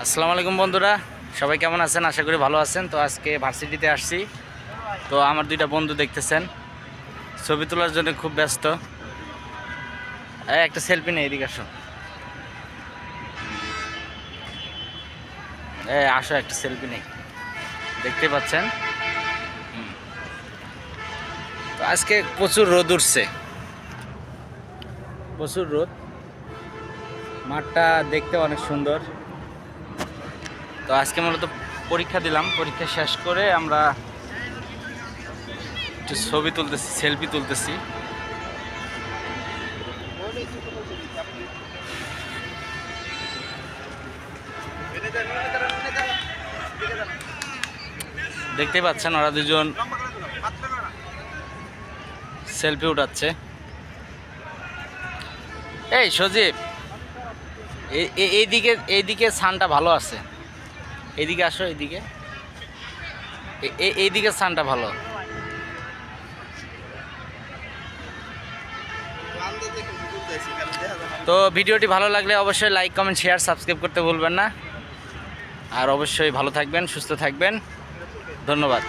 আসসালামু আলাইকুম বন্ধুরা, সবাই কেমন আছেন? আশা করি ভালো আছেন। তো আজকে ভার্সিটিতে আসছি। তো আমার দুইটা বন্ধু দেখতেছেন ছবি তোলার জন্য খুব ব্যস্ত। একটা সেলফি নেই, এদিকে আসো। আসো, একটা সেলফি নেই, দেখতে পাচ্ছেন। তো আজকে প্রচুর রোদ উঠছে, প্রচুর রোদ। মাঠটা দেখতে অনেক সুন্দর। তো আজকে মূলত পরীক্ষা দিলাম, পরীক্ষা শেষ করে আমরা একটু ছবি তুলতেছি, সেলফি তুলতেছি। দেখতে পাচ্ছেন ওরা দুজন সেলফি উঠাচ্ছে। এই সজীব, এইদিকে এইদিকে সানটা ভালো আছে, এইদিকে আসো, এইদিকে এইদিকে সানটা ভালো। তো ভিডিওটি ভালো লাগলে অবশ্যই লাইক, কমেন্ট, শেয়ার, সাবস্ক্রাইব করতে ভুলবেন না। আর অবশ্যই ভালো থাকবেন, সুস্থ থাকবেন। ধন্যবাদ।